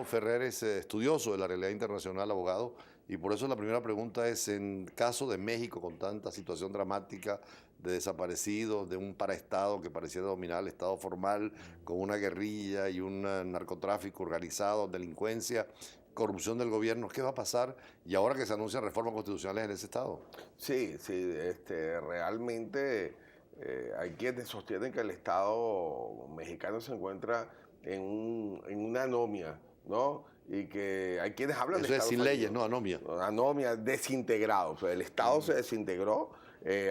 Ferrer es estudioso de la realidad internacional, abogado, y por eso la primera pregunta es, en caso de México, con tanta situación dramática de desaparecidos, de un paraestado que pareciera dominar el estado formal, con una guerrilla y un narcotráfico organizado, delincuencia, corrupción del gobierno, ¿qué va a pasar? Y ahora que se anuncian reformas constitucionales en ese estado. Sí, sí, realmente hay quienes sostienen que el Estado mexicano se encuentra en una anomia, ¿no? Y que hay quienes hablan de Eso es Estado sin fallido. leyes, ¿no? Anomia. Anomia, desintegrado. O sea, el Estado se desintegró,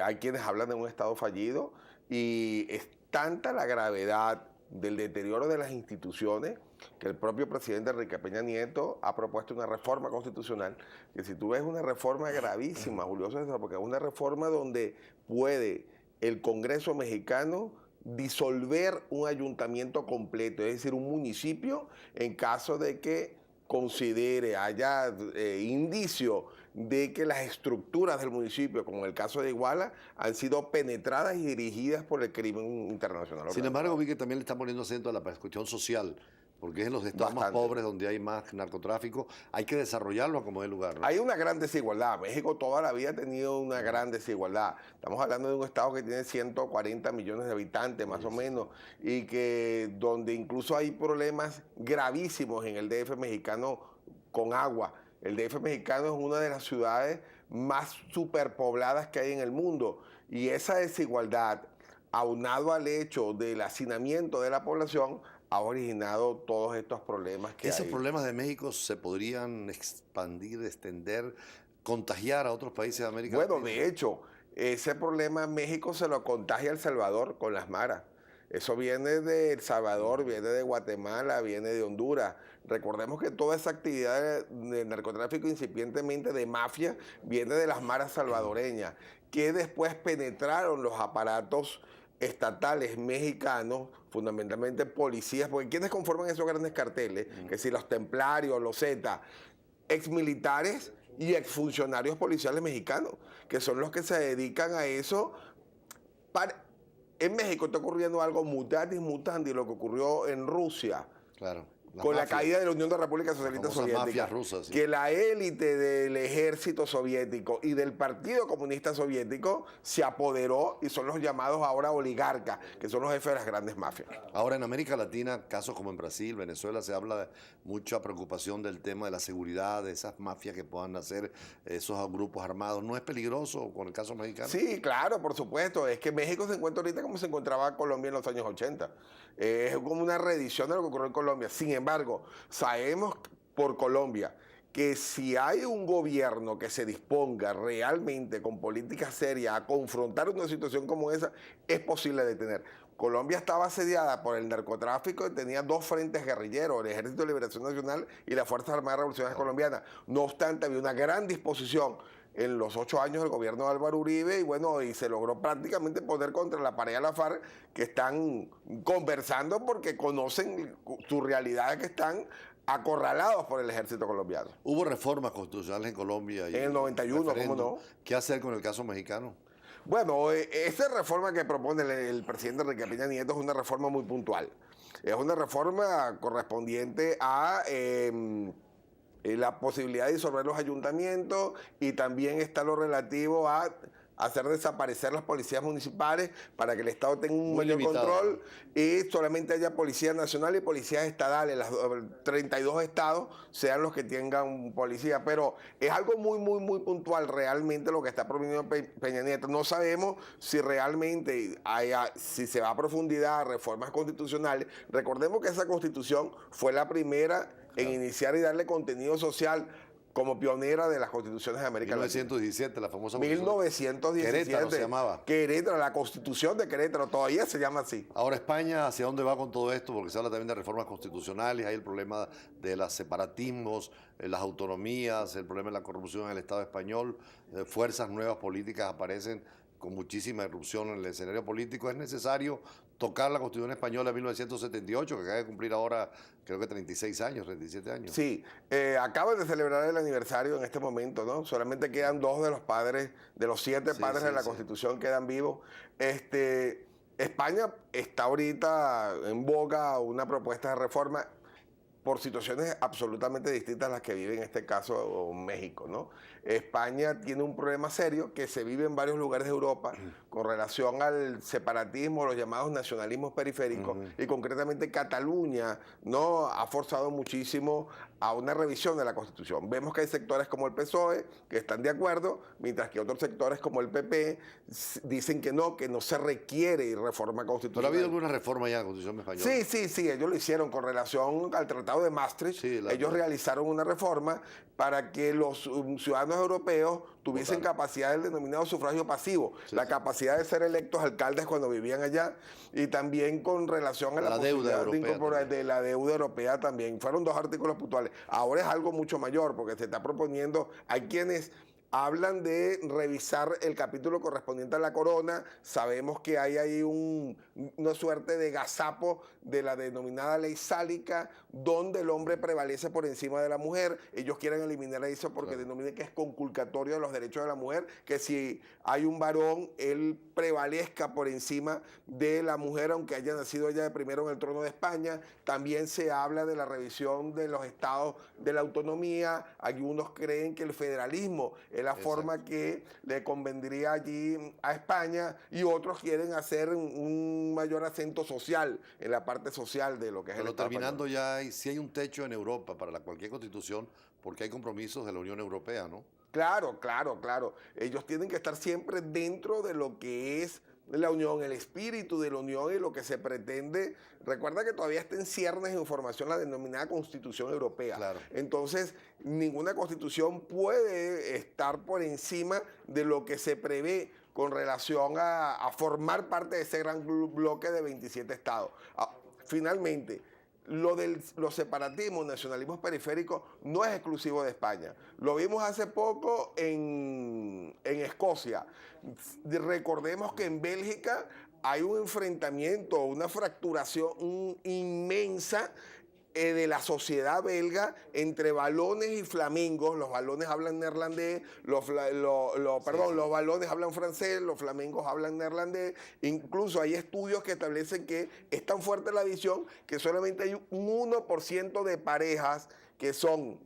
hay quienes hablan de un Estado fallido y es tanta la gravedad del deterioro de las instituciones que el propio presidente Enrique Peña Nieto ha propuesto una reforma constitucional, que si tú ves una reforma gravísima, Julio César, porque es una reforma donde puede el Congreso mexicano disolver un ayuntamiento completo, es decir, un municipio, en caso de que considere, haya indicio de que las estructuras del municipio, como en el caso de Iguala, han sido penetradas y dirigidas por el crimen internacional. Sin embargo, vi que también le están poniendo acento a la persecución social, porque es en los estados más Bastante. pobres donde hay más narcotráfico. Hay que desarrollarlo como es lugar, ¿no? Hay una gran desigualdad. México toda la vida ha tenido una gran desigualdad. Estamos hablando de un estado que tiene 140 millones de habitantes, más o menos, y que donde incluso hay problemas gravísimos en el DF mexicano con agua. El DF mexicano es una de las ciudades más superpobladas que hay en el mundo. Y esa desigualdad, aunado al hecho del hacinamiento de la población, ha originado todos estos problemas que Esos hay. problemas de México se podrían expandir, extender, contagiar a otros países de América Bueno, Latina. de hecho, ese problema México se lo contagia El Salvador con las maras. Eso viene de El Salvador, viene de Guatemala, viene de Honduras. Recordemos que toda esa actividad de narcotráfico, incipientemente de mafia, viene de las maras salvadoreñas, que después penetraron los aparatos estatales mexicanos, fundamentalmente policías, porque ¿quiénes conforman esos grandes carteles? Que si los templarios, los Zetas, exmilitares y exfuncionarios policiales mexicanos, que son los que se dedican a eso. En México está ocurriendo algo mutatis mutandis, lo que ocurrió en Rusia, Claro. con la caída de la Unión de Repúblicas Socialistas Soviéticas, mafias rusas, sí. que la élite del ejército soviético y del Partido Comunista Soviético se apoderó y son los llamados ahora oligarcas, que son los jefes de las grandes mafias. Ahora, en América Latina, casos como en Brasil, Venezuela, se habla de mucha preocupación del tema de la seguridad, de esas mafias que puedan hacer esos grupos armados. ¿No es peligroso con el caso mexicano? Sí, claro, por supuesto. Es que México se encuentra ahorita como se encontraba Colombia en los años 80. Es como una reedición de lo que ocurrió en Colombia. Sin embargo, sabemos por Colombia que si hay un gobierno que se disponga realmente con políticas serias a confrontar una situación como esa, es posible detener. Colombia estaba asediada por el narcotráfico y tenía dos frentes guerrilleros, el Ejército de Liberación Nacional y las Fuerzas Armadas Revolucionarias Colombianas. No obstante, había una gran disposición en los 8 años del gobierno de Álvaro Uribe y se logró prácticamente poner contra la pared a la FARC, que están conversando porque conocen su realidad, que están acorralados por el ejército colombiano. Hubo reformas constitucionales en Colombia. En el 91, ¿cómo no? ¿Qué hacer con el caso mexicano? Bueno, esa reforma que propone el presidente Enrique Peña Nieto es una reforma muy puntual. Es una reforma correspondiente a la posibilidad de disolver los ayuntamientos, y también está lo relativo a hacer desaparecer las policías municipales para que el Estado tenga un mayor control y solamente haya policía nacional y policías estadales. Los 32 estados sean los que tengan policía. Pero es algo muy puntual realmente lo que está proponiendo Peña Nieto. No sabemos si realmente si se va a profundidad a reformas constitucionales. Recordemos que esa constitución fue la primera en iniciar y darle contenido social, como pionera de las constituciones de América Latina. 1917, la famosa 1917. Querétaro se llamaba. Querétaro, la constitución de Querétaro, todavía se llama así. Ahora, España, ¿hacia dónde va con todo esto? Porque se habla también de reformas constitucionales, hay el problema de los separatismos, las autonomías, el problema de la corrupción en el Estado español, fuerzas nuevas políticas aparecen con muchísima irrupción en el escenario político. Es necesario tocar la Constitución Española de 1978, que acaba de cumplir ahora, creo que 36 años, 37 años. Sí, acaban de celebrar el aniversario en este momento, ¿no? Solamente quedan 2 de los padres, de los 7 padres de la Constitución quedan vivos. España está ahorita en boga una propuesta de reforma. por situaciones absolutamente distintas a las que vive en este caso México, ¿no? España tiene un problema serio que se vive en varios lugares de Europa con relación al separatismo, los llamados nacionalismos periféricos, y concretamente Cataluña, ¿no?, ha forzado muchísimo a una revisión de la Constitución. Vemos que hay sectores como el PSOE que están de acuerdo, mientras que otros sectores como el PP dicen que no se requiere reforma constitucional. ¿Pero ha habido alguna reforma ya en la Constitución española? Sí, ellos lo hicieron con relación al Tratado de Maastricht. Sí, ellos realizaron una reforma para que los ciudadanos europeos tuviesen capacidad del denominado sufragio pasivo, la capacidad de ser electos alcaldes cuando vivían allá, y también con relación a la deuda posibilidad de incorporar europea de la deuda europea también. Fueron 2 artículos puntuales. Ahora es algo mucho mayor porque se está proponiendo, hay quienes hablan de revisar el capítulo correspondiente a la corona. Sabemos que hay ahí una suerte de gazapo de la denominada ley sálica, donde el hombre prevalece por encima de la mujer. Ellos quieren eliminar eso porque denominan que es conculcatorio de los derechos de la mujer, que si hay un varón, él prevalezca por encima de la mujer, aunque haya nacido ella de primero en el trono de España. También se habla de la revisión de los estados de la autonomía. Algunos creen que el federalismo es la forma que le convendría allí a España, y otros quieren hacer un mayor acento social, en la parte social de lo que es el Estado terminando español. ya, si hay un techo en Europa para cualquier constitución, porque hay compromisos de la Unión Europea, ¿no? Claro. Ellos tienen que estar siempre dentro de lo que es la unión, el espíritu de la unión y lo que se pretende. Recuerda que todavía está en ciernes de formación la denominada Constitución Europea. Claro. Entonces, ninguna constitución puede estar por encima de lo que se prevé con relación a formar parte de ese gran bloque de 27 estados. Finalmente, los separatismos, nacionalismos periféricos no es exclusivo de España. Lo vimos hace poco en Escocia. Recordemos que en Bélgica hay un enfrentamiento, una fracturación inmensa de la sociedad belga entre valones y flamingos. Los valones hablan neerlandés, los valones hablan francés, los flamingos hablan neerlandés. Incluso hay estudios que establecen que es tan fuerte la división que solamente hay un 1% de parejas que son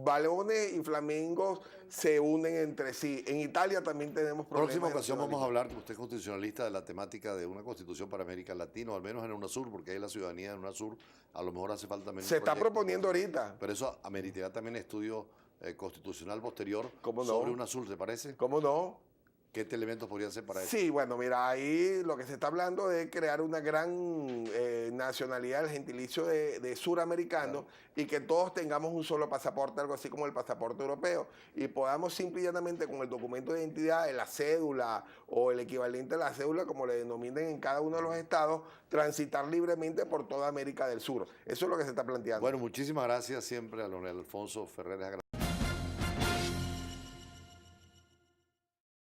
valones y flamingos se unen entre sí. En Italia también tenemos problemas. Próxima ocasión vamos a hablar, usted es constitucionalista, de la temática de una constitución para América Latina, o al menos en UNASUR, porque hay la ciudadanía en UNASUR, a lo mejor hace falta también se está proponiendo ahorita. Pero eso ameritará también estudio constitucional posterior ¿Cómo no? sobre UNASUR, ¿te parece? ¿Cómo no? ¿Qué elementos podrían ser para eso? Sí, bueno, mira, ahí lo que se está hablando de crear una gran nacionalidad, el gentilicio de suramericano, y que todos tengamos un solo pasaporte, algo así como el pasaporte europeo, y podamos simple y llanamente con el documento de identidad, la cédula o el equivalente a la cédula, como le denominen en cada uno de los estados, transitar libremente por toda América del Sur. Eso es lo que se está planteando. Bueno, muchísimas gracias siempre a Leonel Alfonso Ferreres.